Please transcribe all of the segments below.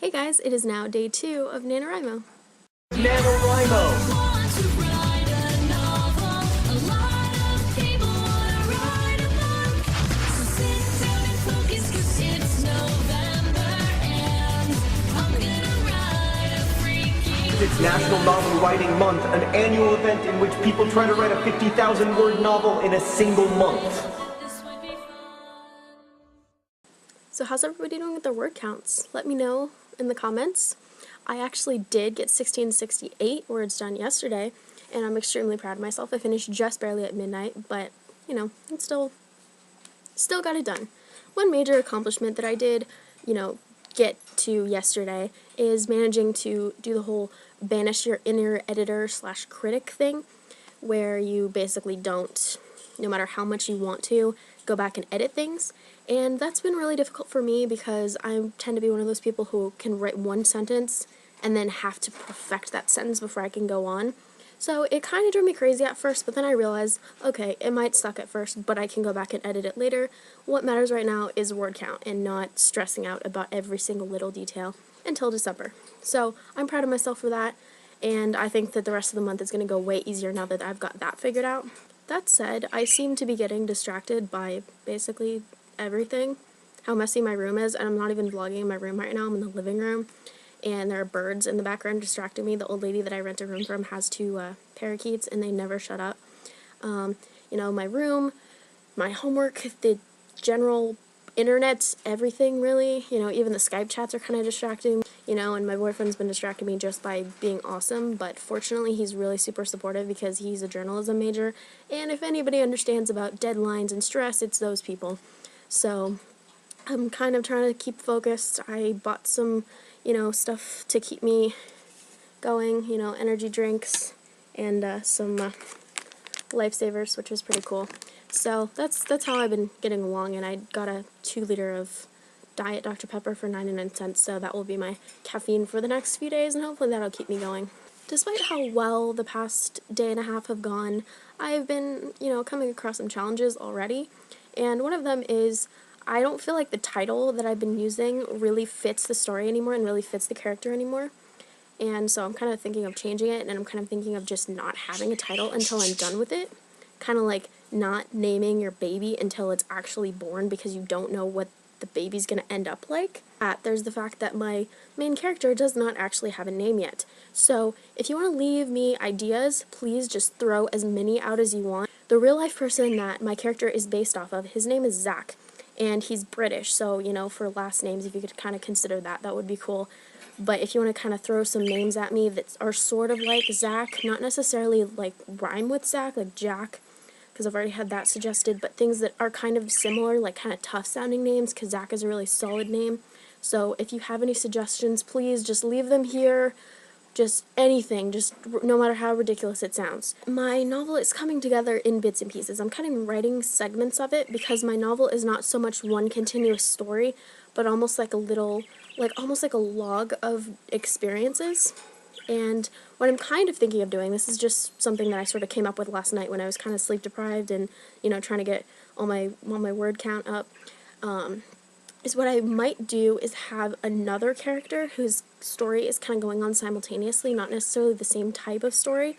Hey guys, it is now day 2 of NaNoWriMo. NaNoWriMo! It's National Novel Writing Month, an annual event in which people try to write a 50,000-word novel in a single month. So how's everybody doing with their word counts? Let me know in the comments. I actually did get 1668 words done yesterday, and I'm extremely proud of myself. I finished just barely at midnight, but, you know, it's still got it done. One major accomplishment that I did, get to yesterday is managing to do the whole banish your inner editor / critic thing, where you basically don't, no matter how much you want to, go back and edit things. And that's been really difficult for me because I tend to be one of those people who can write one sentence and then have to perfect that sentence before I can go on. So it kind of drove me crazy at first, but then I realized, okay, it might suck at first, but I can go back and edit it later. What matters right now is word count and not stressing out about every single little detail until December. So I'm proud of myself for that, and I think that the rest of the month is going to go way easier now that I've got that figured out. That said, I seem to be getting distracted by basically everything, how messy my room is, and I'm not even vlogging in my room right now. I'm in the living room, and there are birds in the background distracting me. The old lady that I rent a room from has 2 parakeets, and they never shut up. My room, my homework, the general internet, everything really, even the Skype chats are kind of distracting, and my boyfriend's been distracting me just by being awesome, but fortunately he's really super supportive because he's a journalism major, and if anybody understands about deadlines and stress, it's those people. So I'm kind of trying to keep focused. I bought some, stuff to keep me going, energy drinks and some lifesavers, which is pretty cool. So that's how I've been getting along, and I got a 2-liter of Diet Dr. Pepper for 99 cents, so that will be my caffeine for the next few days, and hopefully that'll keep me going. Despite how well the past day and a half have gone, I've been, coming across some challenges already, and one of them is I don't feel like the title that I've been using really fits the story anymore and really fits the character anymore. And so I'm kind of thinking of changing it, and I'm kind of thinking of just not having a title until I'm done with it. Kind of like not naming your baby until it's actually born because you don't know what the baby's going to end up like. There's the fact that my main character does not actually have a name yet. So if you want to leave me ideas, please just throw as many out as you want. The real life person that my character is based off of, his name is Zach, and he's British, so, for last names, if you could kind of consider that, that would be cool. But if you want to kind of throw some names at me that are sort of like Zach, not necessarily like rhyme with Zach, like Jack, because I've already had that suggested, but things that are kind of similar, like kind of tough sounding names, because Zach is a really solid name. So if you have any suggestions, please just leave them here. Just anything, just no matter how ridiculous it sounds. My novel is coming together in bits and pieces. I'm kind of writing segments of it because my novel is not so much one continuous story, but almost like a little, almost like a log of experiences. And what I'm kind of thinking of doing, this is just something that I sort of came up with last night when I was kind of sleep deprived and, trying to get all my word count up, is what I might do is have another character whose story is kind of going on simultaneously, not necessarily the same type of story,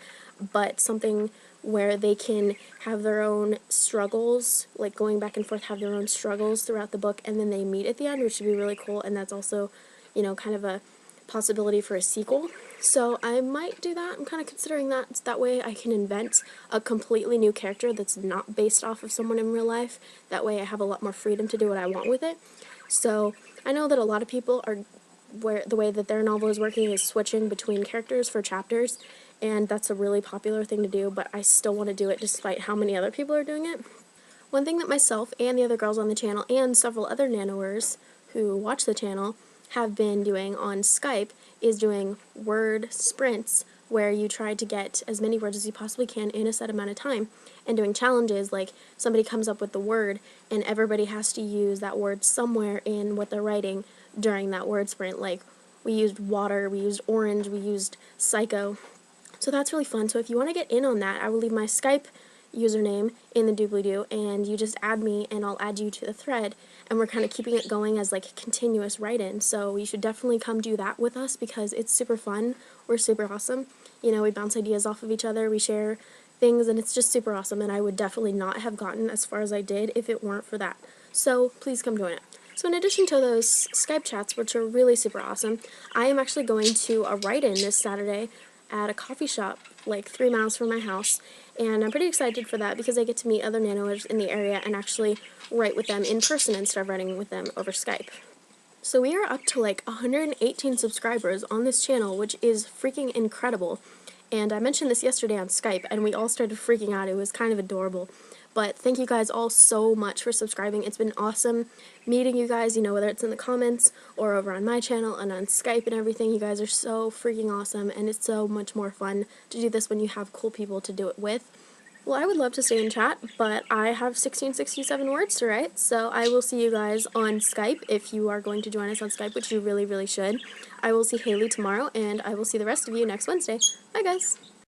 but something where they can have their own struggles, like going back and forth, have their own struggles throughout the book, and then they meet at the end, which would be really cool, and that's also, kind of a possibility for a sequel. So I might do that. I'm kind of considering that. That way I can invent a completely new character that's not based off of someone in real life. That way I have a lot more freedom to do what I want with it. So I know that a lot of people are, where the way that their novel is working is switching between characters for chapters, and that's a really popular thing to do, but I still want to do it despite how many other people are doing it. One thing that myself and the other girls on the channel and several other nanoers who watch the channel have been doing on Skype is doing word sprints, where you try to get as many words as you possibly can in a set amount of time, and doing challenges like somebody comes up with the word and everybody has to use that word somewhere in what they're writing during that word sprint. Like we used water, we used orange, we used psycho. So that's really fun. So if you want to get in on that, I will leave my Skype username in the doobly-doo, and you just add me and I'll add you to the thread, and we're kind of keeping it going as like a continuous write-in. So you should definitely come do that with us because it's super fun. We're super awesome. You know, we bounce ideas off of each other, we share things, and it's just super awesome, and I would definitely not have gotten as far as I did if it weren't for that. So please come join it. So in addition to those Skype chats, which are really super awesome, I am actually going to a write-in this Saturday at a coffee shop like 3 miles from my house, and I'm pretty excited for that because I get to meet other nanoers in the area and actually write with them in person instead of writing with them over Skype. So we are up to like 118 subscribers on this channel, which is freaking incredible. And I mentioned this yesterday on Skype, and we all started freaking out. It was kind of adorable. But thank you guys all so much for subscribing. It's been awesome meeting you guys, you know, whether it's in the comments or over on my channel and on Skype and everything. You guys are so freaking awesome, and it's so much more fun to do this when you have cool people to do it with. Well, I would love to stay in chat, but I have 1667 words to write, so I will see you guys on Skype if you are going to join us on Skype, which you really, really should. I will see Haley tomorrow, and I will see the rest of you next Wednesday. Bye, guys!